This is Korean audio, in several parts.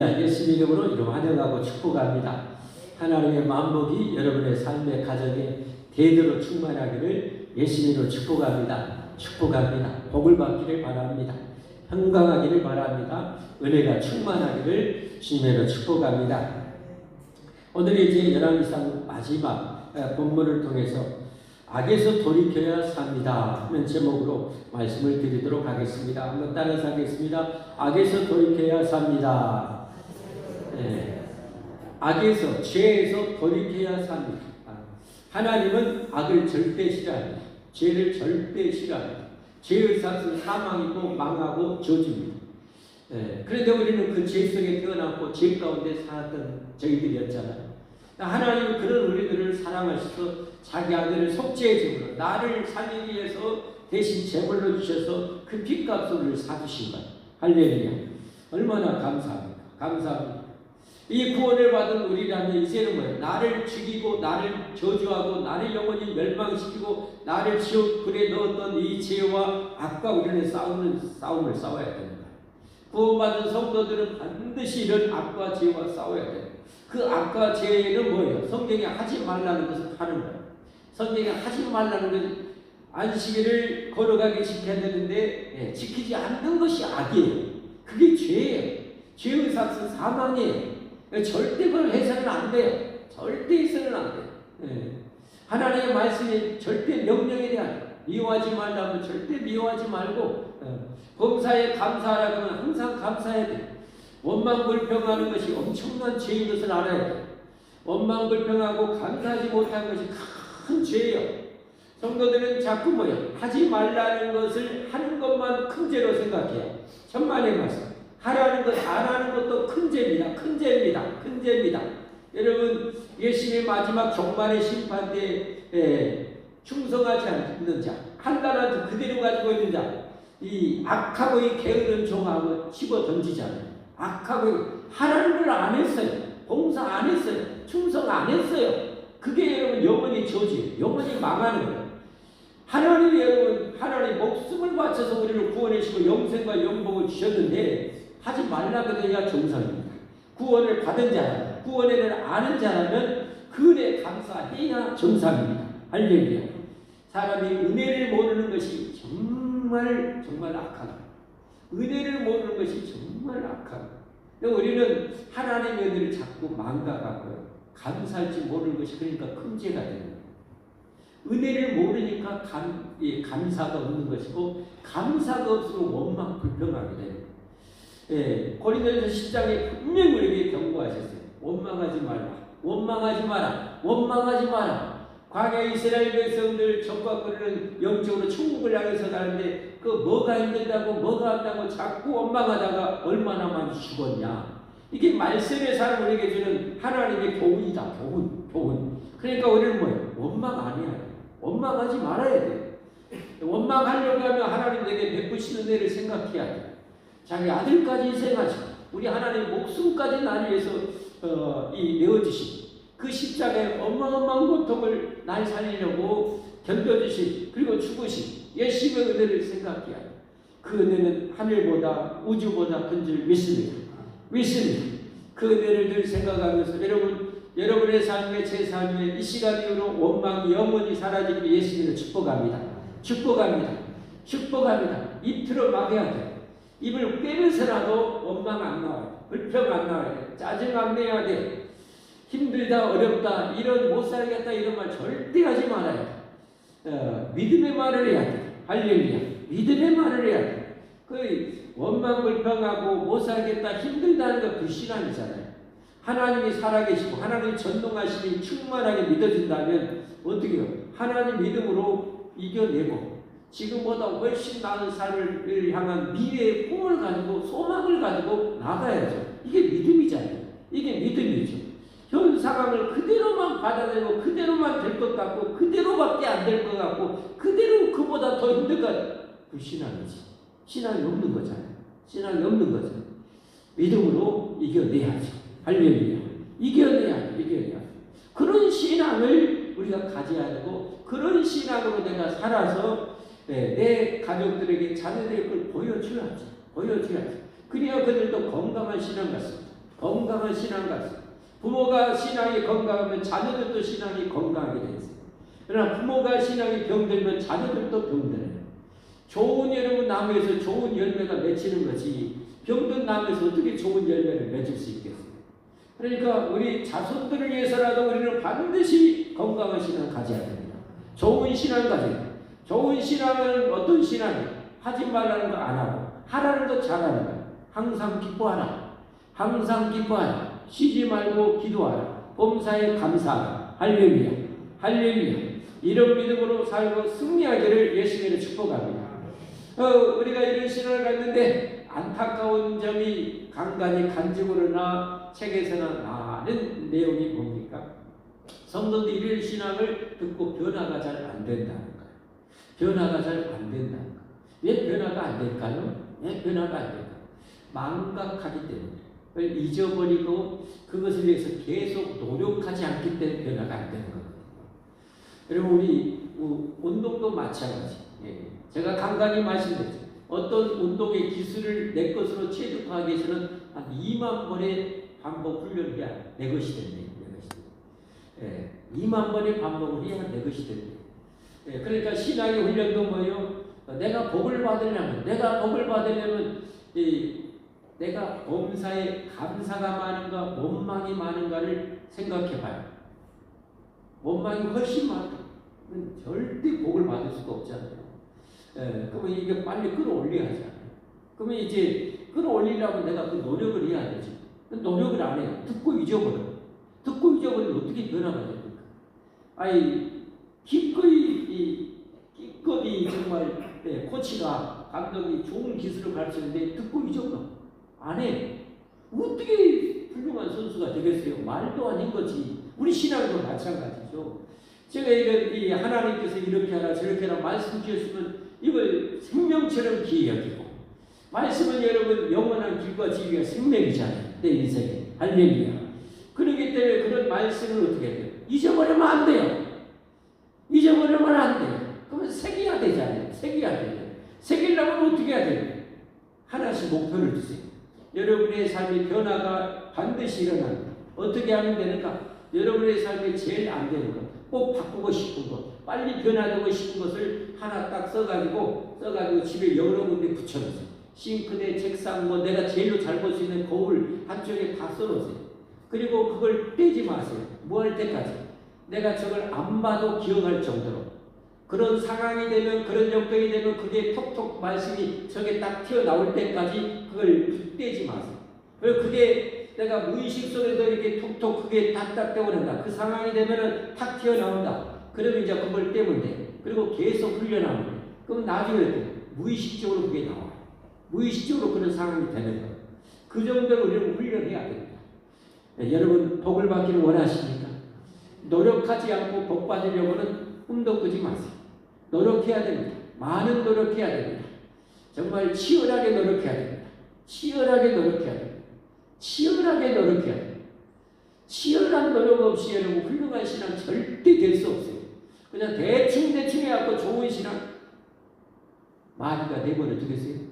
예수 이름으로 이름 환영하고 축복합니다. 하나님의 만복이 여러분의 삶의 가정에 대대로 충만하기를 예수님으로 축복합니다. 축복합니다. 복을 받기를 바랍니다. 평강하기를 바랍니다. 은혜가 충만하기를 주님으로 축복합니다. 오늘이 이제 열왕기상 마지막 본문을 통해서 악에서 돌이켜야 삽니다 하는 제목으로 말씀을 드리도록 하겠습니다. 한번 따라서 하겠습니다. 악에서 돌이켜야 삽니다. 악에서, 죄에서 돌이켜야 삽니다. 하나님은 악을 절대 싫어합니다. 죄를 절대 싫어합니다. 죄의 삭은 사망이고 망하고 저주입니다. 그런데 우리는 그 죄 속에 태어났고 죄 가운데 살았던 저희들이었잖아요. 하나님은 그런 우리들을 사랑하셔서 자기 아들을 속죄의 제물로 나를 살리기 위해서 대신 제물로 주셔서 그 핏값을 사주신 거예요. 할렐루야. 얼마나 감사합니까? 감사합니다. 이 구원을 받은 우리라면 이제는 뭐예요? 나를 죽이고 나를 저주하고 나를 영원히 멸망시키고 나를 지옥 불에 넣었던 이 죄와 악과 우리는 싸움을 싸워야 됩니다. 구원받은 성도들은 반드시 이런 악과 죄와 싸워야 돼요. 그 악과 죄는 뭐예요? 성경에 하지 말라는 것을 하는 거예요. 성경에 하지 말라는 것은 안식일을 걸어가기 지켜야 되는데 지키지 않는 것이 악이에요. 그게 죄예요. 죄의 삭은 사망이에요. 절대 그걸 해서는 안 돼요. 절대 해서는 안 돼요. 하나님의 말씀이 절대 명령에 대한 미워하지 말라면 절대 미워하지 말고 범사에 감사하라고 하면 항상 감사해야 돼요. 원망불평하는 것이 엄청난 죄인 것을 알아야 돼요. 원망불평하고 감사하지 못한 것이 큰 죄예요. 성도들은 자꾸 뭐예요? 하지 말라는 것을 하는 것만 큰 죄로 생각해요. 천만의 말씀. 하라는 것, 안 하는 것도 큰 죄입니다. 큰 죄입니다. 큰 죄입니다. 여러분, 예수님의 마지막 종말의 심판 때에 충성하지 않는 자, 판단하지 그대로 가지고 있는 자, 이 악하고 이 게으른 종하고 집어 던지잖아요. 악하고 하라는 걸 안 했어요. 봉사 안 했어요. 충성 안 했어요. 그게 여러분 영원히 저주예요. 영원히 망하는 거예요. 하나님이 여러분, 하나님 목숨을 바쳐서 우리를 구원하시고 영생과 영복을 주셨는데 하지 말라고 해야 정상입니다. 구원을 받은 자라, 구원을 아는 자라면 그 은혜에 감사해야 정상입니다. 할렐루야. 사람이 은혜를 모르는 것이 정말 악하다. 은혜를 모르는 것이 정말 악하다. 우리는 하나님의 은혜를 자꾸 망각하고요. 감사할지 모르는 것이 그러니까 큰 죄가 되는 거예요. 은혜를 모르니까 감사가 없는 것이고 감사가 없으면 원망 불평하게 돼요. 고린도전서 10장에 분명히 우리에게 경고하셨어요. 원망하지 마라. 원망하지 마라. 원망하지 마라. 과거 이스라엘 백성들 적과거리는 영적으로 천국을 향해서 가는데 그 뭐가 힘들다고 뭐가 한다고 자꾸 원망하다가 얼마나 많이 죽었냐. 이게 말씀의 사람 우리에게 주는 하나님의 교훈이다. 교훈. 그러니까 우리는 뭐예요? 원망 안 해야 돼요. 원망하지 말아야 돼요. 원망하려고 하면 하나님 내게 베푸시는 데를 생각해야 돼요. 자기 아들까지 희생하시고 우리 하나님 목숨까지 나를 위해서 내어주신 그 십자가의 어마어마한 고통을 날 살리려고 견뎌주신 그리고 죽으신 예수님의 은혜를 생각해야 돼요. 그 은혜는 하늘보다 우주보다 큰 줄 믿습니다. 그 은혜를 늘 생각하면서 여러분의 삶의 제 삶의 이 시간 이후로 원망이 영원히 사라지기를 예수님을 축복합니다. 입 틀어 막아야 돼요. 입을 꿰면서라도 원망 안 나와요. 불평 안 나와야 돼. 짜증 안 내야 돼. 힘들다, 어렵다, 이런 못 살겠다 이런 말 절대 하지 말아야 돼. 믿음의 말을 해야 돼. 할렐루야. 믿음의 말을 해야 돼. 그 원망 불평하고 못 살겠다, 힘들다는 거 불신앙이잖아요. 하나님이 살아계시고 하나님이 전능하시니 충만하게 믿어진다면 어떻게 해요? 하나님 믿음으로 이겨내고 지금보다 훨씬 나은 삶을 향한 미래의 꿈을 가지고 소망을 가지고 나가야죠. 이게 믿음이잖아요. 이게 믿음이죠. 현 상황을 그대로만 받아들이고 그대로만 될 것 같고 그대로밖에 안 될 것 같고 그대로 그보다 더 힘들 것 같아요. 불신앙이지. 신앙이 없는 거잖아요. 믿음으로 이겨내야죠. 할렐루야. 이겨내야. 그런 신앙을 우리가 가져야 되고 그런 신앙으로 내가 살아서 내 가족들에게 자녀들에게 그걸 보여줘야지. 그래야 그들도 건강한 신앙 같습니다. 건강한 신앙 가지. 부모가 신앙이 건강하면 자녀들도 신앙이 건강하게 되어 있어요. 그러나 부모가 신앙이 병들면 자녀들도 병들어요. 좋은 여러분 나무에서 좋은 열매가 맺히는 것이 병든 나무에서 어떻게 좋은 열매를 맺을 수 있겠어요? 그러니까 우리 자손들을 위해서라도 우리는 반드시 건강한 신앙을 가져야 됩니다. 좋은 신앙을 가져야 돼요. 좋은 신앙은 어떤 신앙이에요? 하지 말라는 거 안 하고 하라는 거 잘하는 거예요. 항상 기뻐하라. 항상 기뻐하라. 쉬지 말고 기도하라. 범사에 감사하라. 할렐루야. 할렐루야. 이런 믿음으로 살고 승리하기를 예수님으로 축복합니다. 우리가 이런 신앙을 갖는데 안타까운 점이 간간히 간증으로나 책에서나 나는 내용이 뭡니까? 성도들이 이런 신앙을 듣고 변화가 잘 안 된다는 거예요. 변화가 잘 안 된다는 거예요. 왜 변화가 안 될까요? 왜 변화가 안 될까요? 망각하기 때문에. 그걸 잊어버리고 그것을 위해서 계속 노력하지 않기 때문에 변화가 안 되는 거거든요. 그리고 우리 운동도 마찬가지. 제가 간간히 말씀드렸죠. 어떤 운동의 기술을 내 것으로 체득하기 위해서는 한 2만 번의 반복 훈련을 해야 내 것이 된다. 내 것이. 2만 번의 반복을 해야 내 것이 된다. 그러니까 신앙의 훈련도 뭐예요? 내가 복을 받으려면 내가 범사에 감사가 많은가 원망이 많은가를 생각해봐요. 원망이 훨씬 많다. 절대 복을 받을 수가 없잖아요. 그러면 이게 빨리 끌어올려야 하잖아요. 그러면 이제 끌어올리려면 내가 그 노력을 해야 되지. 노력을 안 해요. 듣고 잊어버려. 듣고 잊어버리면 어떻게 변화가 됩니까? 기꺼이 정말 코치가 감독이 좋은 기술을 가르치는데 듣고 잊어버려. 안 해. 어떻게 훌륭한 선수가 되겠어요? 말도 아닌 거지. 우리 신앙도 마찬가지죠. 제가 이 하나님께서 이렇게 하라 저렇게 하라 말씀 주셨으면 이걸 생명처럼 귀히 여기고 말씀은 여러분 영원한 길과 지위가 생명이잖아요. 내 인생에. 할렐루야. 그렇기 때문에 그런 말씀을 어떻게 해야 돼요? 잊어버리면 안 돼요. 잊어버리면 안 돼요. 그러면 새겨야 되잖아요. 새겨야 돼요. 새기려면 어떻게 해야 돼요? 하나씩 목표를 두세요. 여러분의 삶의 변화가 반드시 일어납니다. 어떻게 하면 되는가? 여러분의 삶에 제일 안 되는 것, 꼭 바꾸고 싶은 것, 빨리 변화되고 싶은 것을 하나 딱 써가지고 집에 여러 군데 붙여놓으세요. 싱크대, 책상, 내가 제일로 잘 볼 수 있는 거울 한쪽에 다 써놓으세요. 그리고 그걸 떼지 마세요. 뭐 할 때까지? 내가 저걸 안 봐도 기억할 정도로. 그런 상황이 되면, 그런 역경이 되면 그게 톡톡 말씀이 저게 딱 튀어나올 때까지 그걸 떼지 마세요. 그리고 그게 내가 무의식 속에서 이렇게 톡톡 그게 딱딱되고 그런다. 그 상황이 되면은 탁 튀어나온다. 그러면 이제 그걸 떼면 돼. 그리고 계속 훈련하면 돼. 그럼 나중에 무의식적으로 그게 나와요. 무의식적으로 그런 상황이 되는 거예요. 그 정도로 우리는 훈련해야 됩니다. 여러분 복을 받기를 원하십니까? 노력하지 않고 복 받으려고는 꿈도 꾸지 마세요. 노력해야 됩니다. 많은 노력해야 됩니다. 정말 치열하게 노력해야 됩니다. 치열하게 노력해야 됩니다. 치열하게 노력해야 됩니다. 치열한 노력 없이 여러분 훌륭한 신앙 절대 될 수 없어요. 그냥 대충 해갖고 좋은 신앙 마귀가 내버려 두겠어요?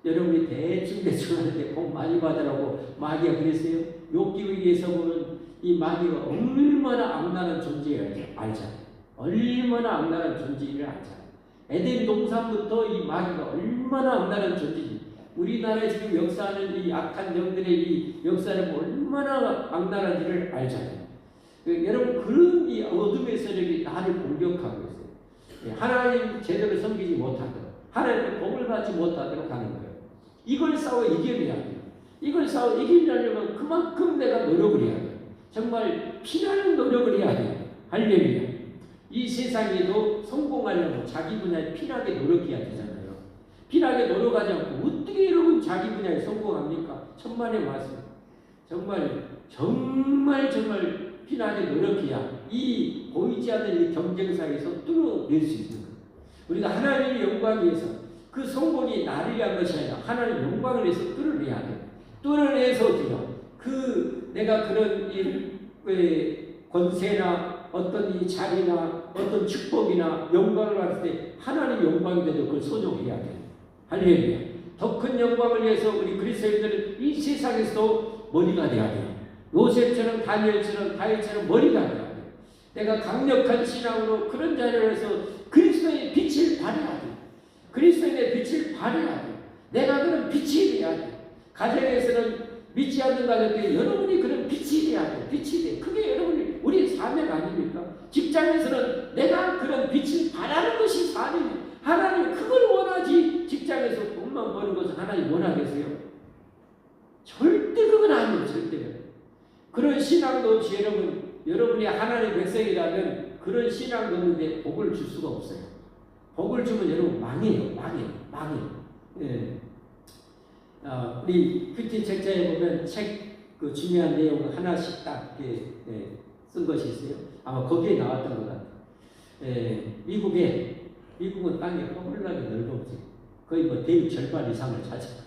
여러분이 대충 하는데 복 많이 받으라고 마귀가 그랬어요? 욥기에서 보면 이 마귀가 얼마나 악랄한 존재인지 알잖아요. 얼마나 악랄한 존재인지 알잖아요. 에덴 동산부터 이 마귀가 얼마나 악랄한 존재인지, 우리나라에 지금 역사하는 이 악한 영들의 이 역사를 얼마나 악랄한지를 알잖아요. 여러분 그런 이 어둠의 세력이 나를 공격하고 있어요. 하나님 제대로 섬기지 못하도록, 하나님의 복을 받지 못하도록 하는 거예요. 이걸 싸워 이겨내야 돼요. 이걸 싸워 이기려면 그만큼 내가 노력을 해야 돼요. 정말 피나는 노력을 해야 돼요. 할렐루야. 이 세상에도 성공하려면 자기 분야에 피나게 노력해야 되잖아요. 피나게 노력하지 않고 어떻게 여러분 자기 분야에 성공합니까? 천만의 말씀. 정말 피나게 노력해야 이 보이지 않는 이 경쟁사에서 뚫어낼 수 있는 거예요. 우리가 하나님의 영광 위해서 그 성공이 나를 위한 것이 아니라 하나님의 영광을 위해서 뚫어내야 돼요. 뚫어내서 어떻게요? 내가 그런 권세나 어떤 이 자리나 어떤 축복이나 영광을 받을 때 하나님 영광이 되도록 그걸 소종해야 돼요. 할렐루야. 더 큰 영광을 위해서 우리 그리스도인들은 이 세상에서도 머리가 돼야 돼요. 요셉처럼 다니엘처럼 다윗처럼 머리가 돼야 돼요. 내가 강력한 신앙으로 그런 자리에서 그리스도의 빛을 발해야 돼요. 그리스도의 빛을 발해야 돼요. 내가 그런 빛이 돼야 돼요. 가정에서는 믿지 않는 가족들이 여러분이 그런 빛이 돼야 돼요. 빛이 돼. 그게 여러분이 우리 사명 아닙니까? 직장에서는 내가 그런 빛을 발하는 것이 사명이에요. 하나님 그걸 원하지. 직장에서 돈만 버는 것을 하나님 원하겠어요? 절대 그건 아니에요. 절대. 그런 신앙도 없이 여러분이 하나님의 백성이라면 그런 신앙도 없는데 복을 줄 수가 없어요. 복을 주면 여러분 망해요. 예. 우리 큐티 책자에 보면 그 중요한 내용 하나씩 딱 쓴 것이 있어요. 아마 거기에 나왔던 것 같아요. 미국은 땅이 허물나게 넓었지. 거의 뭐 대륙 절반 이상을 차지해요.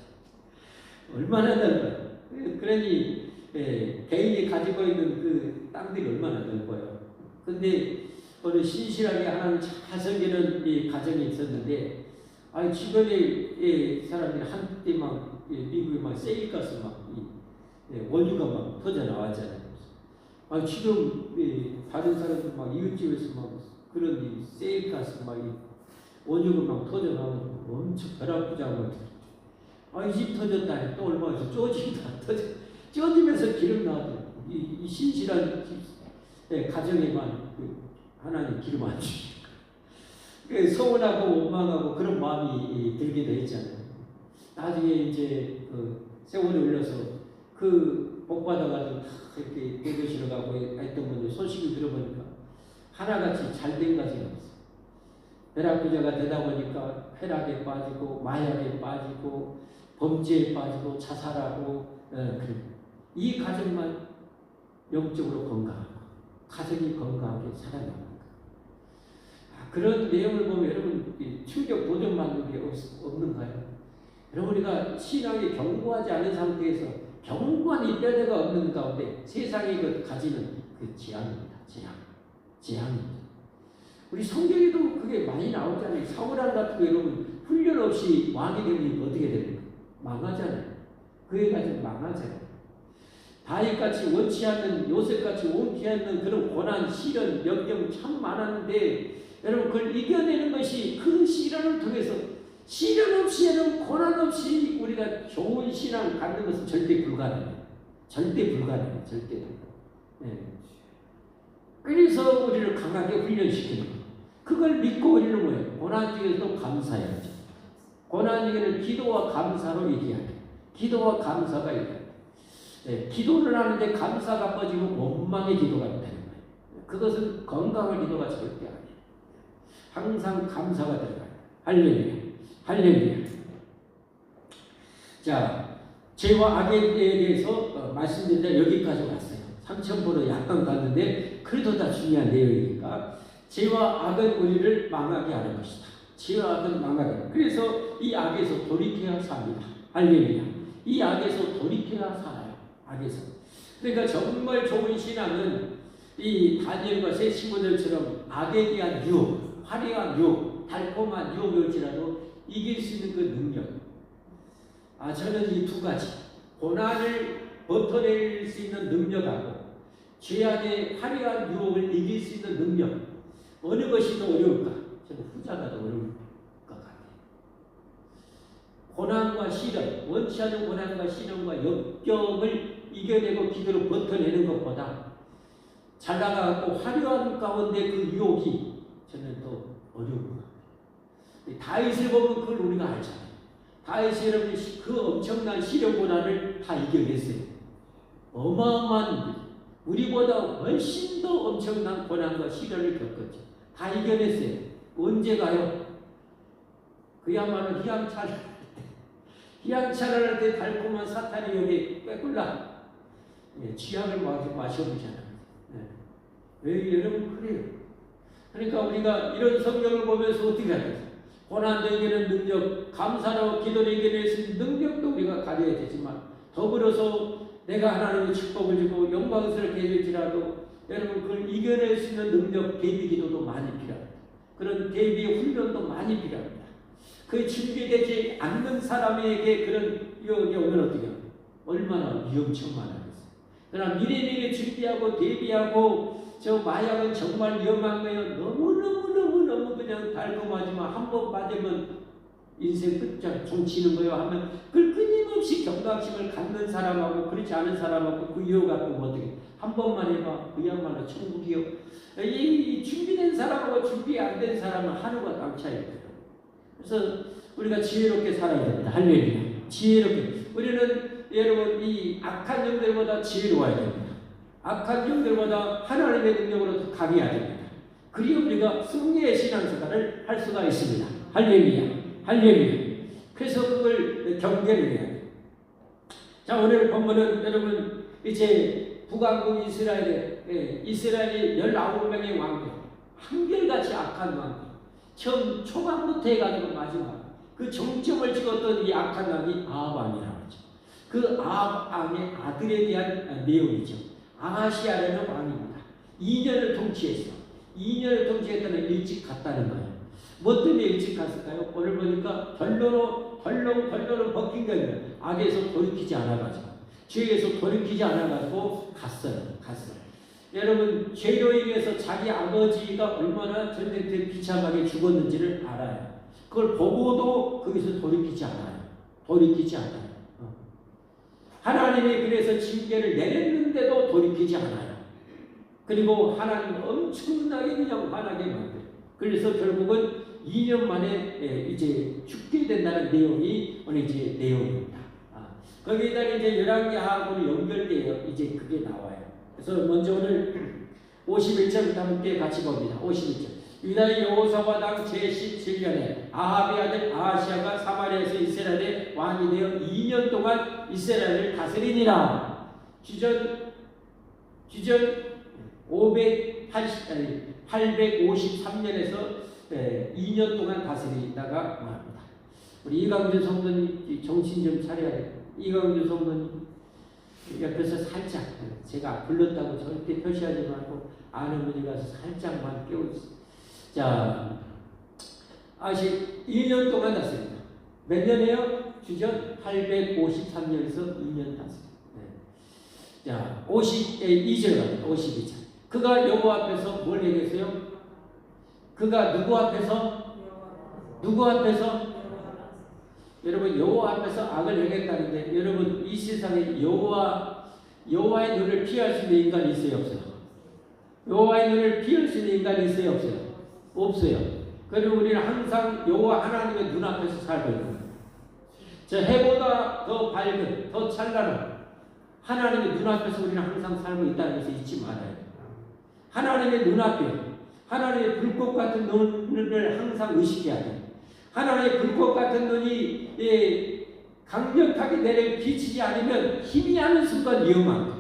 얼마나 넓어요. 그러니 개인이 가지고 있는 그 땅들이 얼마나 넓어요. 근데 어느 신실하게 하나님 잘 섬기는 이 가정이 있었는데, 주변에 사람들이 한때 막 미국에 막 세일가스 막 원유가 막 터져 나왔잖아요. 지금 다른 사람들 막 이웃집에서 막 그런 세일가스 막 원유가 막 터져 나오고 엄청 별 아프자고. 이 집 터졌다니 또 얼마 있어 쪼집니다. 쪼지면서 기름 나오죠. 이 신실한 가정에만 하나님 기름 안 주시니까. 서운하고 원망하고 그런 마음이 들기도 했잖아요. 나중에 이제 세월이 흘러서 복 받아가지고 이렇게 대교실에 가고 했던 분들 소식을 들어보니까 하나같이 잘된 가정이 없어요. 벼락부자가 되다 보니까 쾌락에 빠지고 마약에 빠지고 범죄에 빠지고 자살하고 이 가정만 영적으로 건강하고 가정이 건강하게 살아납니다. 그런 내용을 보면 여러분 충격 도전받는 게 없는가요? 여러분 우리가 신앙에 견고하지 않은 상태에서 견고한 이 뼈대가 없는 가운데 세상이 가지는 그 재앙입니다. 재앙입니다. 우리 성경에도 그게 많이 나오잖아요. 사울왕 같은 거 여러분 훈련 없이 왕이 되면 어떻게 됩니까? 망하잖아요. 그에 가지고 망하잖아요. 다윗같이 원치 않는 요셉같이 원치 않는 그런 고난, 시련, 역경 참 많았는데 여러분 그걸 이겨내는 것이 그 시련을 통해서 시련 없이 여러분 고난 없이 우리가 좋은 신앙을 갖는 것은 절대 불가능해요. 절대 불가능해요. 그래서 우리를 강하게 훈련시키는 거예요. 그걸 믿고 우리는 뭐예요? 고난 중에서도 감사해야죠. 고난 중에는 기도와 감사로 이겨야 돼요. 기도와 감사가 있어요. 기도를 하는데 감사가 빠지면 원망의 기도가 되는 거예요. 그것은 건강한 기도가 절대 아니에요. 항상 감사가 들어가요. 할렐루야. 자, 죄와 악에 대해서 말씀드리자 여기까지 왔어요. 3,000번은 약간 갔는데 그래도 다 중요한 내용이니까 죄와 악은 우리를 망하게 하는 것이다. 죄와 악은 망하게. 그래서 이 악에서 돌이켜야 삽니다. 할렐루야. 이 악에서 돌이켜야 살아요. 악에서. 그러니까 정말 좋은 신앙은 이 다니엘과 세 친구들처럼 악에 대한 유혹, 화려한 유혹, 달콤한 유혹일지라도 이길 수 있는 그 능력. 저는 이 두 가지 고난을 버텨낼 수 있는 능력하고 죄악의 화려한 유혹을 이길 수 있는 능력, 어느 것이 더 어려울까? 저는 후자가 더 어려울 것 같아요. 고난과 시련, 원치 않은 고난과 시련과 역경을 이겨내고 기도로 버텨내는 것보다 잘 나가고 화려한 가운데 그 유혹이 저는 더 어려운 것 같아요. 다윗을 보면 그걸 우리가 알잖아요. 다윗이 여러분 그 엄청난 시련 고난을 다 이겨냈어요. 어마어마한 우리보다 훨씬 더 엄청난 고난과 시련을 겪었죠. 다 이겨냈어요. 언제 가요? 그야말로 희양찬란할 때 달콤한 사탄이 여기 꿰굴라 쥐약을 마셔보잖아요. 왜 여러분 그래요? 그러니까 우리가 이런 성경을 보면서 어떻게 하겠어요? 고난도 이기는 능력, 감사로 기도를 이겨낼 수 있는 능력도 우리가 가져야 되지만 더불어서 내가 하나님의 축복을 주고 영광스럽게 해줄지라도 여러분 그걸 이겨낼 수 있는 능력, 대비 기도도 많이 필요합니다. 그런 대비의 훈련도 많이 필요합니다. 그 준비되지 않는 사람에게 그런 유혹이 오면 어떻게 해요? 얼마나 위험천만하겠어요. 그러나 미래미래 준비하고 대비하고 저 마약은 정말 위험한 거예요. 너무너무 그냥 달콤하지만 한 번 맞으면 인생 끝장 종치는 거예요 하면 그걸 끊임없이 경각심을 갖는 사람하고 그렇지 않은 사람하고 그 이유 갖고 어떻게 한 번만 해봐 그야말로 천국이요. 이 준비된 사람하고 준비 안 된 사람은 하루가 딱 차이거든요. 그래서 우리가 지혜롭게 살아야 됩니다. 할렐루야. 지혜롭게. 우리는 여러분 이 악한 영들보다 지혜로워야 됩니다. 악한 영들보다 하나님의 능력으로 더 강해야 됩니다. 그리고 우리가 승리의 신앙생활을 할 수가 있습니다. 할렐루야. 할렐루야. 그래서 그걸 경계를 해야 돼요. 자, 오늘 본문은 여러분 이제 북왕국 이스라엘이 19명의 왕들, 한결같이 악한 왕들, 처음 초반부터 해가지고 마지막 그 정점을 찍었던 이 악한 왕이 아합 왕이라고 하죠. 그 아합 왕의 아들에 대한 내용이죠. 아하시아라는 왕입니다. 2년을 통치했어. 2년을 통치했다는 일찍 갔다는 거예요. 뭐 때문에 일찍 갔을까요? 오늘 보니까 덜렁 벗긴 게 아니라 악에서 돌이키지 않아가지고 죄에서 돌이키지 않아가지고 갔어요. 여러분 죄로 인해서 자기 아버지가 얼마나 전쟁터에 비참하게 죽었는지를 알아요. 그걸 보고도 거기서 돌이키지 않아요. 하나님이 그래서 징계를 내렸는데도 돌이키지 않아요. 그리고 하나님 엄청나게 그냥 화나게 만들어요. 그래서 결국은 2년 만에 이제 죽게 된다는 내용이 오늘 이제 내용입니다. 거기에다 이제 열왕기하고 연결돼요. 이제 그게 나와요. 그래서 먼저 오늘 51절부터 함께 같이 봅니다. 51절. 유다의 여호사밧 왕 제17년에 아합의 아들 아하시아가 사마리아에서 이스라엘의 왕이 되어 2년 동안 이스라엘을 다스리니라. 주전 853년에서 2년 동안 다스리다가 말합니다. 우리 이강준 성도님 정신 좀 차려야 돼요. 이강준 성도님 옆에서 살짝 제가 불렀다고 절대 표시하지 말고 아는 분이 가서 살짝만 깨워주세요. 자, 2년 동안 다스립니다. 몇 년이에요? 주전 853년에서 2년 다스립니다. 자, 52절 갑니다. 52절. 그가 여호와 앞에서 뭘 얘기했어요? 그가 누구 앞에서? 여러분 여호와 앞에서 악을 행했다는데 여러분 이 세상에 여호와의 눈을 피할 수 있는 인간이 있어요? 없어요? 여호와의 눈을 피할 수 있는 인간이 있어요? 없어요? 없어요. 그리고 우리는 항상 여호와 하나님의 눈앞에서 살고 있는 거예요. 저 해보다 더 밝은 더 찬란한 하나님의 눈앞에서 우리는 항상 살고 있다는 것을 잊지 말아요. 하나님의 눈앞에 하나님의 불꽃 같은 눈을 항상 의식해야 돼요. 하나님의 불꽃 같은 눈이 강력하게 내려 비치지 않으면 희미한 순간 위험합니다.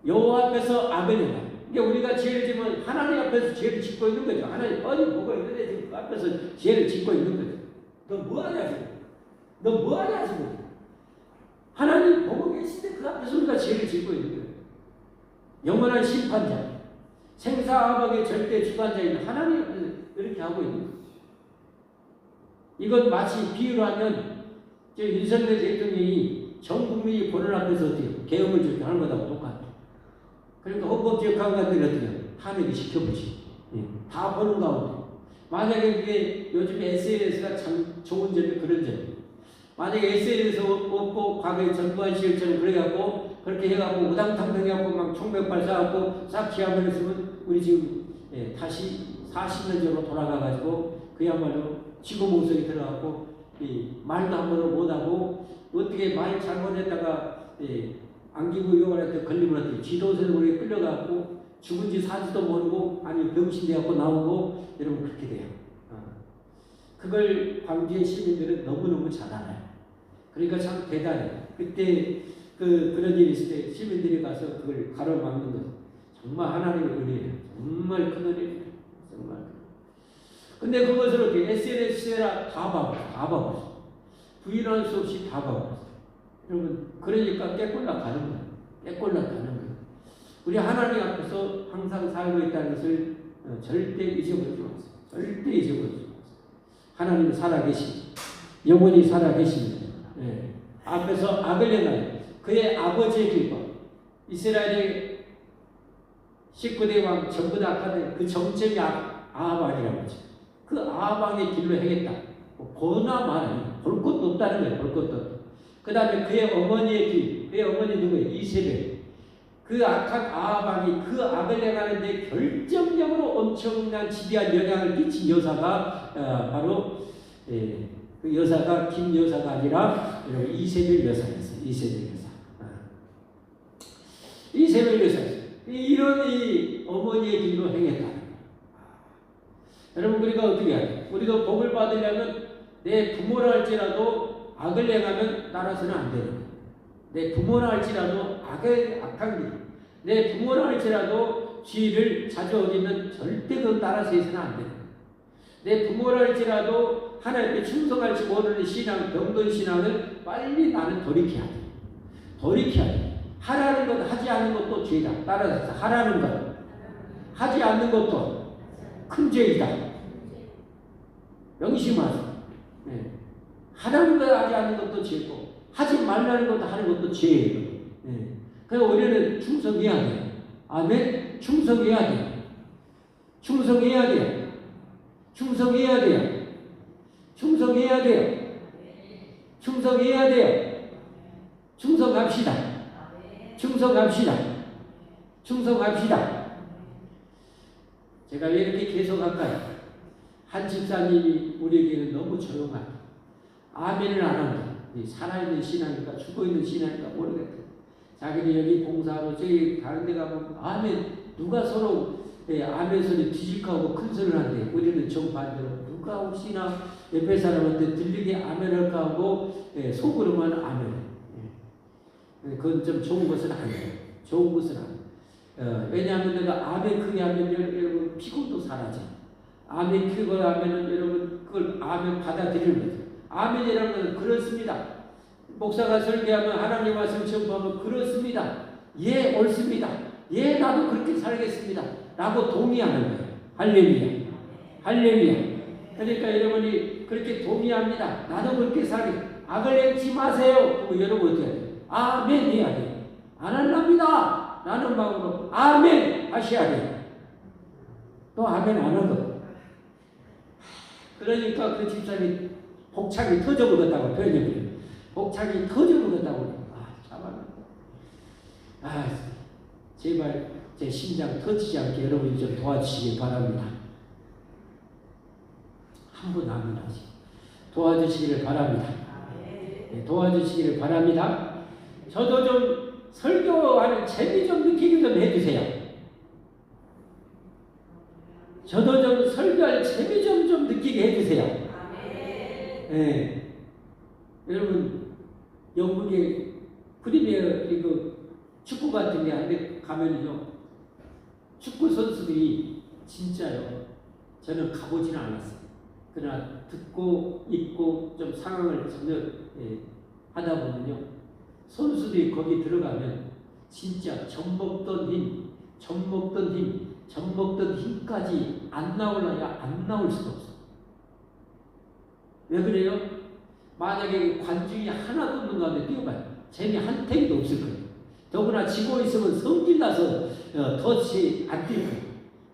여호와 앞에서 악을 행하라. 그러니까 우리가 죄를 지면 하나님 앞에서 죄를 짓고 있는 거죠. 하나님 뻔히 보고 있는데 지금 그 앞에서 죄를 짓고 있는 거죠. 너 뭐하냐 지금. 하나님 보고 계신데 그 앞에서 우리가 죄를 짓고 있는 거예요. 영원한 심판자, 생사화복의 절대 주관자인 하나님 앞에서 이렇게 하고 있는 거예요. 이건 마치 비유로 하면 윤석열 대통령이 전 국민이 보는 앞에서 어떻게 계엄을 저렇게 하는 것하고 똑같아요. 그러니까 헌법재판관들이 어떻게 탄핵이 시켜보지. 다 보는 가운데. 만약에 그게 요즘 SNS가 참 좋은 점이 그런 점이에요. 만약에 SNS 없고 과거에 전두환 시절처럼 그래갖고 그렇게 해갖고 우당탕탕 해갖고 막 총몇 발 쏴갖고 싹 기합을 했으면 우리 지금 다시 40년 전으로 돌아가가지고 그야말로 지구 모성이 들어갖고 말도 한번도 못하고 어떻게 말 잘못했다가 안기부 의원한테 걸리면 어떻게 지도세로 우리가 끌려가고 죽은지 사지도 모르고 아니 병신돼갖고 나오고 여러분 그렇게 돼요. 그걸 광주의 시민들은 너무너무 잘 알아요. 그러니까 참 대단해요. 그때 그런 일이 있을 때 시민들이 가서 그걸 가로막는 것 정말 하나님의 은혜예요. 정말 큰 은혜예요. 정말. 근데 그것을 어떻게 SNS에다 다 봐버렸어. 부인할 수 없이 다 봐버렸어. 여러분 그러니까 깨꼴락 가는 거예요. 우리 하나님 앞에서 항상 살고 있다는 것을 절대 잊어버리지 마세요. 하나님은 살아계십니다. 영원히 살아계십니다. 예. 앞에서 악을 행하여 그의 아버지의 길과 이스라엘의 19대 왕 전부 다 악하는 그 정점이 아합왕이라고 하죠. 그 아합왕의 길로 행했다. 보나 마나 볼 것도 없다는 거예요. 볼 것도 없다. 그 다음에 그의 어머니의 길, 그의 어머니 누구예요? 이세벨. 그 악한 아합왕이 그 악을 행하는데 결정적으로 엄청난 지대한 영향을 끼친 여사가 바로 그 여사가 김 여사가 아니라 이세벨 여사였어요. 이세벨 여사. 이세벨 여사였어요. 이런 이 어머니의 길로 행했다. 여러분 우리가 어떻게 해야 우리가 복을 받으려면 내 부모라 할지라도 악을 행하면 따라서는 안 되는 거예요. 내 부모라 할지라도 악한 길, 내 부모라 할지라도 죄를 자주 어기면 절대 그건 따라서 해서는 안 되는 거예요. 내 부모라 할지라도 하나님께 충성할지 모르는 신앙, 병든 신앙을 빨리 나는 돌이켜야 돼. 돌이켜야 돼. 하라는 것, 하지 않는 것도 죄다. 따라서 하라는 것, 하지 않는 것도 큰 죄이다. 명심하세요. 네. 하라는 것 하지 않는 것도 죄고 하지 말라는 것도 하는 것도 죄예요. 네. 그래서 우리는 충성해야 돼요. 아멘. 충성해야 돼요. 충성해야 돼요. 충성해야 돼요. 충성해야 돼요. 충성해야 돼요. 충성합시다. 충성합시다. 충성합시다. 제가 왜 이렇게 계속 할까요? 한 집사님이 우리에게는 너무 조용하다. 아멘을 안 한다. 살아있는 신앙인가 죽어있는 신앙인가 모르겠다. 자기는 여기 봉사하고 저기 다른 데 가면 아멘. 누가 서로 아멘 소리 뒤질까하고 큰 소리를 한대. 우리는 정반대로 누가 혹시나 옆에 사람한테 들리게 아멘 할까 하고 속으로만 아멘. 그건 좀 좋은 것은 아니에요. 좋은 것은 아니에요. 왜냐하면 내가 아멘 크게 하면 여러분 피곤도 사라져요. 아멘 크게 하면은 여러분 그걸 아멘 받아들이는 거죠. 아멘이라는 것은 그렇습니다. 목사가 설교하면 하나님 말씀 전파하면 그렇습니다. 예, 옳습니다. 예, 나도 그렇게 살겠습니다. 라고 동의하는 거예요. 할렐루야. 할렐루야. 그러니까 여러분이 그렇게 동의합니다. 나도 그렇게 살게. 악을 행치 마세요. 그럼 여러분 어떻게 해야 돼요? 아멘 해야 돼요. 안 할랍니다. 라는 마음으로 아멘 하셔야 돼요. 또 아멘 안 하고. 그러니까 그 집사람이 복창이 터져버렸다고 표현해요. 복창이 터져버렸다고. 제발 제 심장 터지지 않게 여러분이 좀 도와주시기 바랍니다. 한 분 아멘 하시. 도와주시기를 바랍니다. 네, 도와주시기를 바랍니다. 저도 좀 설교하는 재미 좀 느끼게 좀 해주세요. 저도 좀 설교할 재미 좀 느끼게 해주세요. 네. 여러분 영국의 프리미어 리그 축구 같은 데 한 데 가면요 축구 선수들이 진짜요. 저는 가보지는 않았어요. 그러나 듣고 읽고 좀 상황을 전혀 하다 보면요 선수들이 거기 들어가면 진짜 젖먹던 힘, 젖먹던 힘까지 안 나올라야 안 나올 수가 없어. 왜 그래요? 만약에 관중이 하나도 없는 가운데 뛰어봐요. 재미 한 탱도 없을 거예요. 더구나 지고 있으면 성질 나서 덫이 안 뛸 거예요.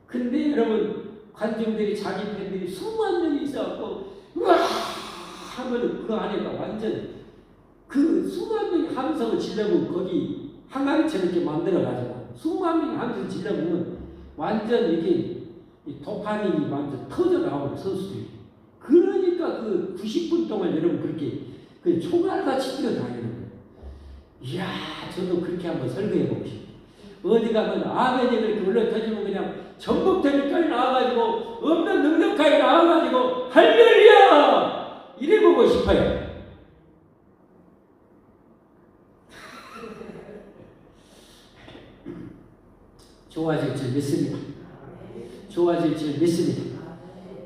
근데 여러분 관중들이 자기 팬들이 수만 명이 있어갖고 우와 하면 그 안에가 완전 그 수만 명이 함성을 지르면 거기 항아리처럼 이렇게 만들어가지고 수만 명이 함성을 지르면 완전 이게 도파민이 완전 터져 나오는 선수들이. 그러니까 그 90분 동안 여러분 그렇게 그 총알같이 뛰어다니는 거예요. 이야, 저도 그렇게 한번 설교해 보고 싶어요. 어디 가면 아멘이 그렇게 올라터지면 그냥 전복되니까 나와가지고 없는 능력까지 나와가지고 할렐루야! 이래 보고 싶어요. 좋아질 줄 믿습니다. 좋아질 줄 믿습니다.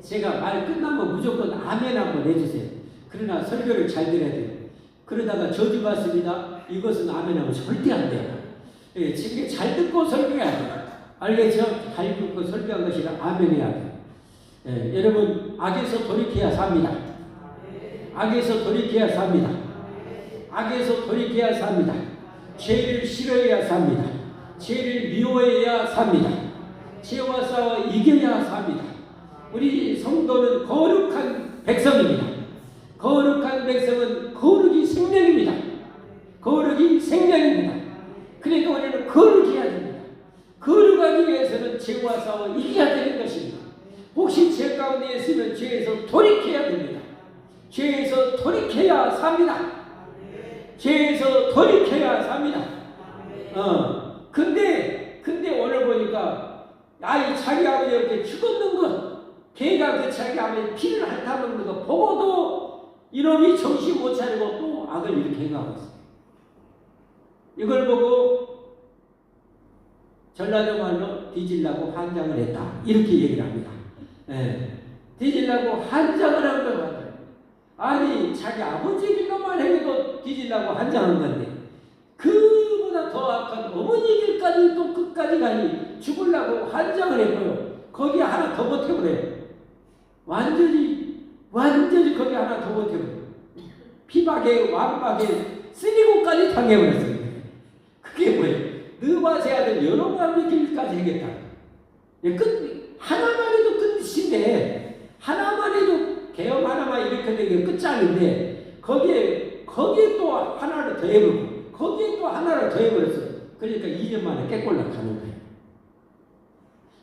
제가 말 끝나면 무조건 아멘 한번 해주세요. 그러나 설교를 잘 들어야 돼요. 그러다가 저주 받습니다. 이것은 아멘하면 절대 안 돼요. 예, 지금 잘 듣고 설교해야 돼요. 알겠죠? 잘 듣고 설교한 것이라 아멘 해야 돼요. 예, 여러분 악에서 돌이켜야 삽니다. 악에서 돌이켜야 삽니다. 악에서 돌이켜야 삽니다. 죄를 싫어해야 삽니다. 죄를 미워해야 삽니다. 죄와 싸워 이겨야 삽니다. 우리 성도는 거룩한 백성입니다. 거룩한 백성은 거룩이 생명입니다. 거룩이 생명입니다. 그러니까 우리는 거룩해야 됩니다. 거룩하기 위해서는 죄와 싸워 이겨야 되는 것입니다. 혹시 죄 가운데 있으면 죄에서 돌이켜야 됩니다. 죄에서 돌이켜야 삽니다. 죄에서 돌이켜야 삽니다. 근데 오늘 보니까 아이 자기 아버지 이렇게 죽었는 것, 걔가 그 자기 아버지 피를 핥아먹는 거 보고도 이놈이 정신 못 차리고 또 악을 이렇게 행하고 있어요. 이걸 보고 전라도 말로 뒤질라고 한장을 했다. 이렇게 얘기를 합니다. 뒤질라고 한장을 한 거예요. 아니 자기 아버지 길로만 해도 뒤질라고 한장한 건데 그보다 더 악한 어머니 길까지 또 끝까지 가니 죽으려고 한장을 했고요. 거기 하나 더 보태버려요. 완전히 거기 하나 더 보태버려요. 피박에 왕박에 쓰리고까지 당해버렸어요. 그게 뭐예요? 느바세 아들 여로보암의 길까지 하겠다. 하나만 해도 끝인데 하나만 해도 개엄 하나만 이렇게 되게 끝장인데 거기에 또 하나를 더 해버리고 거기에 또 하나를 더 해버렸어요. 그러니까 2년 만에 깨꼴락 가는 거예요.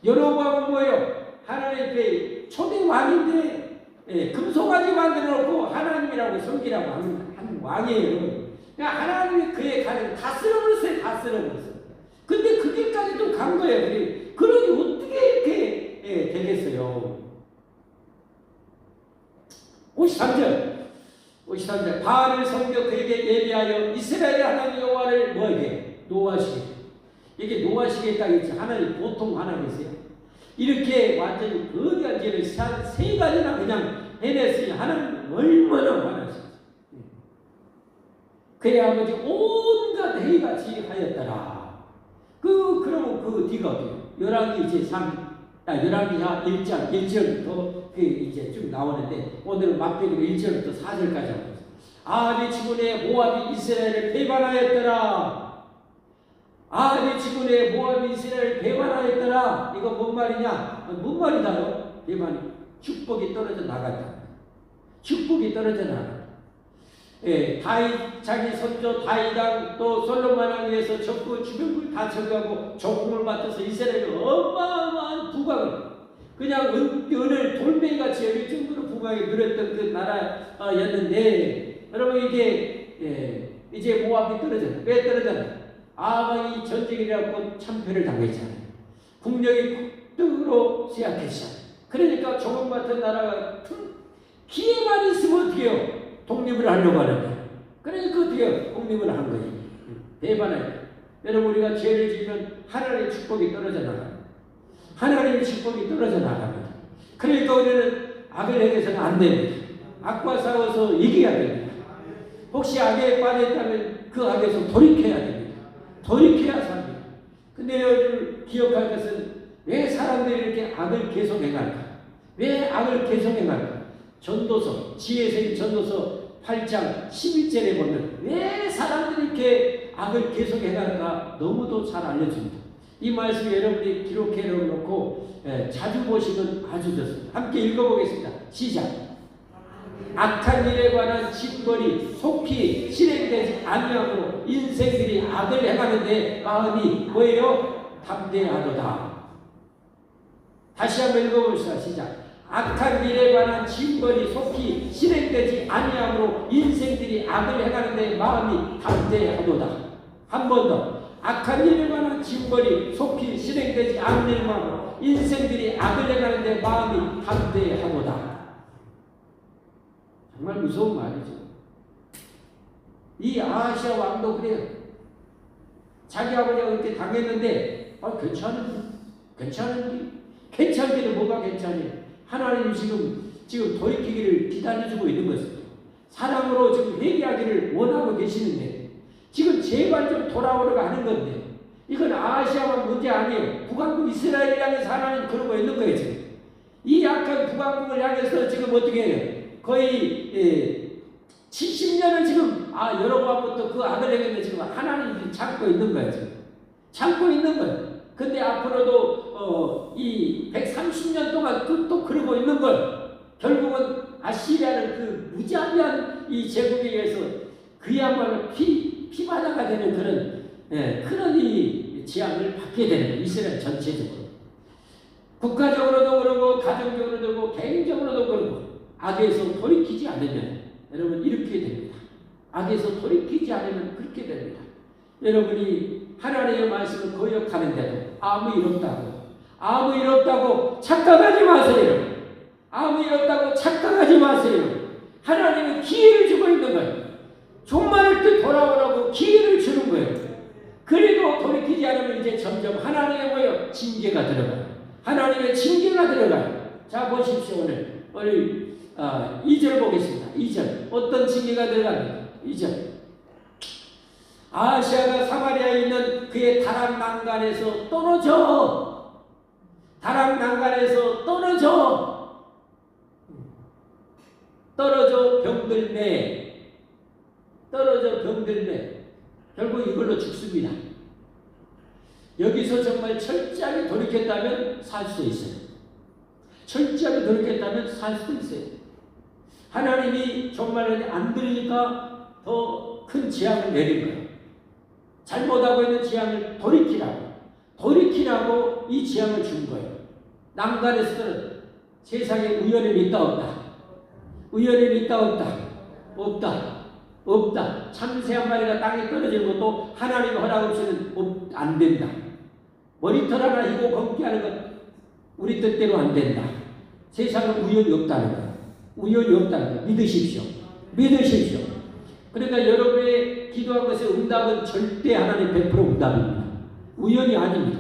여로보암은 뭐예요? 하나님의 초대 왕인데 금송아지 만들어 놓고 하나님이라고 섬기라고 하는 왕이에요. 그러니까 하나님이 그의 가정 다 쓸어버렸어요. 다 쓸어버렸어요. 근데 그 길까지 또 간 거예요. 그러니 어떻게 이렇게 되겠어요? 53절 바알을 섬겨 그에게 예비하여 이스라엘 하나님 여호와를 뭐에게? 노하시게. 이게 노하시겠다 했지. 하나님 보통 하나님이세요. 이렇게 완전히 거대한 죄를 세 가지나 그냥 해냈으니 하나님 얼마나 화나시겠어요. 그의 아버지 온갖 해같이 하였더라. 그러면 그 뒤가 어디요? 열왕기 제3, 열왕기 1절부터 이제 쭉 나오는데 오늘은 막대기로 1절부터 4절까지 하고 있어요. 아합의 지군에 모압이 이스라엘을 배반하였더라. 아합의 지군에 모압이 이스라엘을 배반하였더라. 이거 뭔 말이냐? 뭔 말이다요? 배반이 축복이 떨어져 나간다. 축복이 떨어져 나간다. 다윗 자기 손주 다윗왕 또 솔로몬 왕 위해서 전부 주변을 다 정하고 조공을 맡아서 이스라엘이 어마어마한 부강을 그냥 은을 돌멩이같이 여기 정도로 부강에 누렸던 그 나라였는데 여러분 이게 이제 모압이 떨어졌다. 왜 떨어졌나? 아합이 전쟁이라고 참패를 당했잖아요. 국력이 급등으로 시작했잖아요. 그러니까 조공 같은 나라가 기회만 있으면 어떻게 해요? 독립을 하려고 하는데 그러니까 어떻게 독립을 한 거예요. 배반을. 여러분 우리가 죄를 지으면 하나님의 축복이 떨어져 나갑니다. 하나님의 축복이 떨어져 나갑니다. 그러니까 우리는 악을 행해서는 안 됩니다. 악과 싸워서 이겨야 됩니다. 혹시 악에 빠져있다면 그 악에서 돌이켜야 됩니다. 돌이켜야 삽니다. 근데 여러분 기억할 것은 왜 사람들이 이렇게 악을 계속 행할까? 왜 악을 계속 행할까? 전도서, 지혜서인 전도서 8장 11절에 보면 왜 사람들이 이렇게 악을 계속 해갈까 너무도 잘 알려줍니다. 이 말씀 여러분이 기록해 놓고 자주 보시면 아주 좋습니다. 함께 읽어보겠습니다. 시작. 악한 일에 관한 징벌이 속히 실행되지 아니하고 인생들이 악을 행하는데 마음이 뭐예요? 담대하도다. 다시 한번 읽어봅시다. 시작. 악한 일에 관한 징벌이 속히 실행되지 아니하므로 인생들이 악을 행하는데 마음이 담대하도다. 한 번 더. 악한 일에 관한 징벌이 속히 실행되지 않으므로 인생들이 악을 행하는데 마음이 담대하도다. 정말 무서운 말이죠. 이 아하시아 왕도 그래요. 자기 아버지가 그렇게 당했는데 괜찮기는 뭐가 괜찮아요? 하나님이 지금 돌이키기를 기다려주고 있는 것입니다. 사랑으로 지금 회개하기를 원하고 계시는데 지금 제발 좀 돌아오려고 하는 건데 이건 아시아만 문제 아니에요. 북왕국 이스라엘을 향해서 하나님 그러고 있는 거예요. 지금 이 약한 북왕국을 향해서 지금 어떻게 해요? 거의 70년을 지금 여로보암부터 그 악을 행했는데 지금 하나님이 참고 있는 거예요. 지금 참고 있는 거예요. 근데 앞으로도 이 130년 동안 또 그러고 있는 걸 결국은 아시리아는 그 무자비한 이 제국에 의해서 그야말로 피바다가 되는 그런 이 재앙을 받게 되는 거예요. 이스라엘 전체적으로. 국가적으로도 그러고 가정적으로도 그러고 개인적으로도 그러고 악에서 돌이키지 않으면 여러분 이렇게 됩니다. 악에서 돌이키지 않으면 그렇게 됩니다. 여러분이 하나님의 말씀을 거역하는데도 아무 일 없다고 착각하지 마세요. 아무 일 없다고 착각하지 마세요. 하나님은 기회를 주고 있는 거예요. 종말할 때 돌아오라고 기회를 주는 거예요. 그래도 돌이키지 않으면 이제 점점 하나님의 징계가 들어가요. 하나님의 징계가 들어가요. 자 보십시오. 오늘 2절 보겠습니다. 2절 어떤 징계가 들어갑니까? 2절 아하시아가 사마리아에 있는 그의 다락 난간에서 떨어져 병들매 결국 이걸로 죽습니다. 여기서 정말 철저하게 돌이켰다면 살 수 있어요. 철저하게 돌이켰다면 살 수도 있어요. 하나님이 정말 안 들으니까 더 큰 재앙을 내린 거예요. 잘못하고 있는 재앙을 돌이키라고 이 재앙을 준 거예요. 난간에서는 세상에 우연이 있다 없다. 우연이 있다 없다. 없다. 참새 한 마리가 땅에 떨어지는 것도 하나님 허락 없이는 안 된다. 머리털 하나 이고 검게 하는 것 우리 뜻대로 안 된다. 세상은 우연이 없다는 거예요. 우연이 없다는 거예요. 믿으십시오. 그러니까 여러분의 기도한 것의 응답은 절대 하나님 100% 응답입니다. 우연이 아닙니다.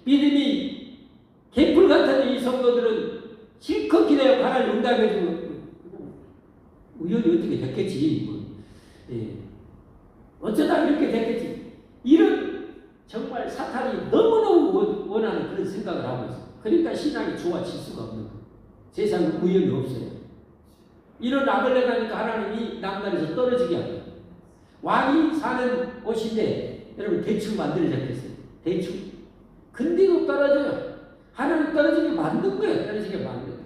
믿음이 개풀 같은 이 성도들은 실컷 기도하고 하나님 응답해주고 우연이 어떻게 됐겠지. 어쩌다 이렇게 됐겠지. 이런 정말 사탄이 너무너무 원하는 그런 생각을 하고 있어요. 그러니까 신앙이 좋아질 수가 없는 거예요. 세상은 우연이 없어요. 이런 악을 내가니까 하나님이 난간에서 떨어지게 합니다. 왕이 사는 곳인데 여러분 대충 만들어졌겠어요. 대충. 근데도 떨어져요. 하나님 떨어지게 만든 거예요. 떨어지게 만든 거예요.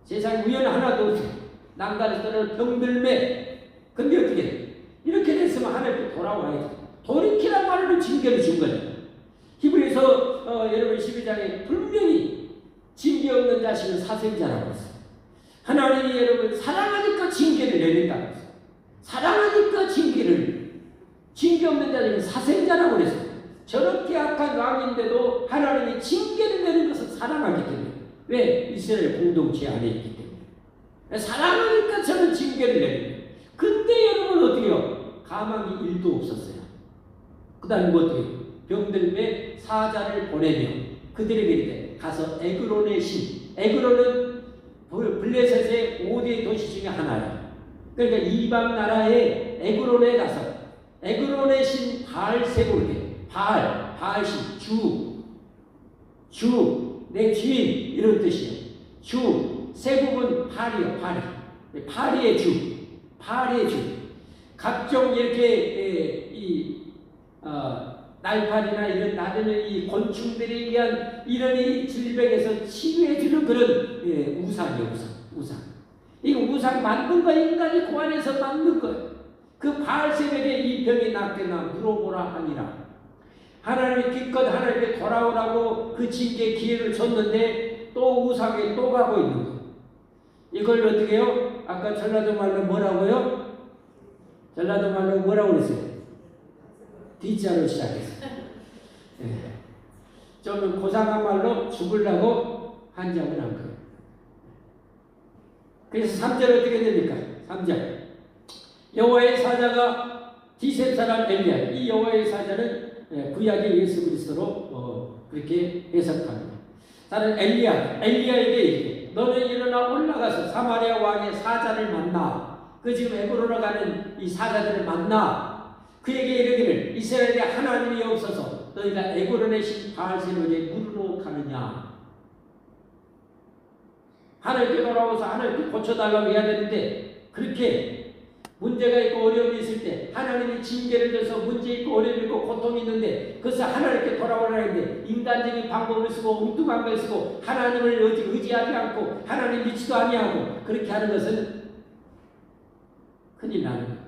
세상에 우연 하나도 없어요. 난간에서 떨어져 병들매. 근데 어떻게 돼? 이렇게 됐으면 하나님께 돌아와야죠. 돌이키라고 하는 징계를 준 거예요. 히브리서 여러분 12장에 분명히 징계 없는 자식은 사생자라고 했어요. 하나님이 여러분 사랑하니까 징계를 내린다고 했어요. 사랑하니까 징계 없는 자들은 사생자라고 그랬어요. 저렇게 악한 왕인데도 하나님이 징계를 내린 것은 사랑하기 때문에. 왜? 이스라엘 공동체 안에 있기 때문에. 사랑하니까 저는 징계를 내립니다. 근데 여러분 어떻게 해요? 가망이 1도 없었어요. 그 다음에 뭐 어떻게 해요? 병들매 사자를 보내며 그들에게 이르되 가서 에그론의 신. 에그론은 블레셋의 5대 도시 중에 하나예요. 그러니까 이방 나라의 에그론에 가서 에그론의 신 바알세불에게 바알신 주 내 주인 이런 뜻이에요. 주 세국은 팔이요. 파리의 주 각종 이렇게 날파리나 이런 나르는 이 곤충들에 의한 이런 이 질병에서 치유해주는 그런 우상이에요. 우상. 이거 우상 만든 거 인간이 고안해서 만든 거예요. 그 바알세에게 이 병이 낫겠나 물어보라 하니라. 하나님이 기껏 하나님께 돌아오라고 그 징계 기회를 줬는데 또 우상에 또 가고 있는 거예요. 이걸 어떻게 해요? 아까 전라도 말로 뭐라고요? 전라도 말로 뭐라고 그랬어요? D자로 시작했어요. 좀 고상한 말로 죽으려고 한장을 한 거예요. 그래서 3절 어떻게 됩니까? 3절 여호와의 사자가 디셈 사람 엘리야. 이 여호와의 사자는 구약의 예수 그리스도로 그렇게 해석합니다. 다른 엘리야에게 이르되 너는 일어나 올라가서 사마리아 왕의 사자를 만나. 그 지금 에브로로 가는 이 사자들을 만나. 그에게 이르기를 이스라엘에 하나님이 없어서 너희가 에그론의 신 바알세불에 물으러 가느냐. 하나님께 돌아와서 하나님께 고쳐달라고 해야 되는데 그렇게 문제가 있고 어려움이 있을 때 하나님이 징계를 줘서 문제 있고 어려움이 있고 고통이 있는데 그것을 하나님께 돌아오라는데 인간적인 방법을 쓰고 엉뚱한 걸 쓰고 하나님을 의지하지 않고 하나님 믿지도 아니하고 그렇게 하는 것은 큰일 나는 거예요.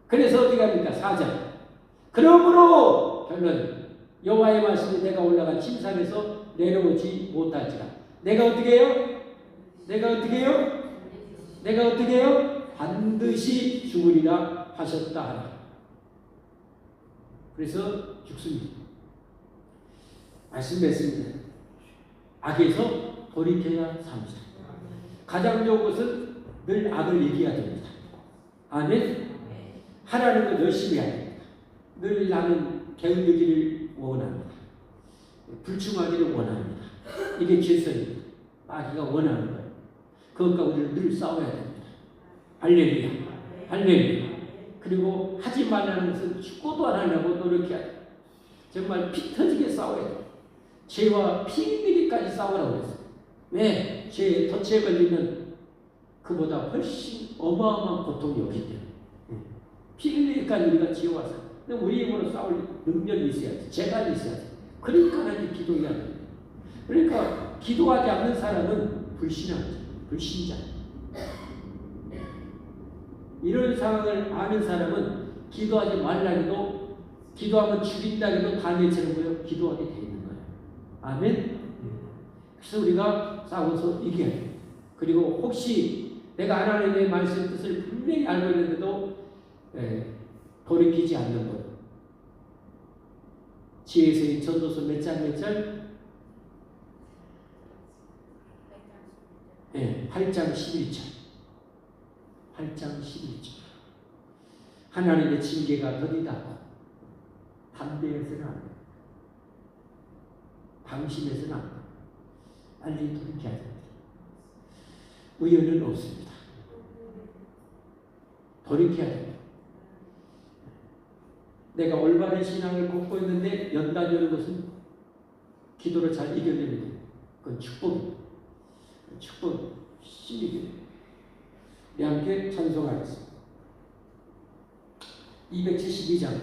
그래서 어떻게 합니까? 4절. 그러므로 결론 여호와의 말씀이 내가 올라간 침상에서 내려오지 못할지라. 내가 어떻게 해요? 내가 어떻게 해요? 내가 어떻게 해요? 반드시 죽으리라 하셨다 하라. 그래서 죽습니다. 말씀했습니다. 악에서 돌이켜야 삽니다. 가장 좋은 것은 늘 악을 얘기해야 됩니다. 아멘. 하라는 것 열심히 해야 됩니다. 늘 나는 게을르기를 원합니다. 불충하기를 원합니다. 이게 질서입니다. 마귀가 원하는 거예요. 그것과 우리는 늘 싸워야 됩니다. 할렐루야. 할렐루야. 그리고 하지 말라는 것은 죽고도 안 하려고 노력해야 돼요. 정말 피 터지게 싸워야 돼요. 죄와 피 흘리기까지 싸우라고 그랬어요. 왜? 죄에 덫에 걸리면 그보다 훨씬 어마어마한 고통이 오기 때문에 피 흘리기까지 우리가 지어와서 우리 힘으로 싸울 능력이 있어야지. 재간이 있어야지. 그러니까 하나님 기도해야 됩니다. 그러니까 기도하지 않는 사람은 불신앙자. 불신자. 이런 상황을 아는 사람은 기도하지 말라기도 기도하면 죽인다기도 다니엘처럼 보여 기도하게 되어 있는 거예요. 아멘. 그래서 우리가 싸워서 이겨야 돼요. 그리고 혹시 내가 하나님의 말씀 뜻을 분명히 알고 있는데도 돌이키지 않는 것. 지혜서의 전도서 몇 장 몇 절? 8장 11절. 8장 11절. 하나님의 징계가 더디다고 담대해서는 안 돼. 방심해서는 안 돼. 빨리 돌이켜야 됩니다. 우연은 없습니다. 돌이켜야 됩니다. 내가 올바른 신앙을 걷고 있는데 연단이 오는 것은 기도를 잘 이겨내면 그건 축복입니다. 축복 힘이 돼요. 함께 찬송하겠습니다. 272장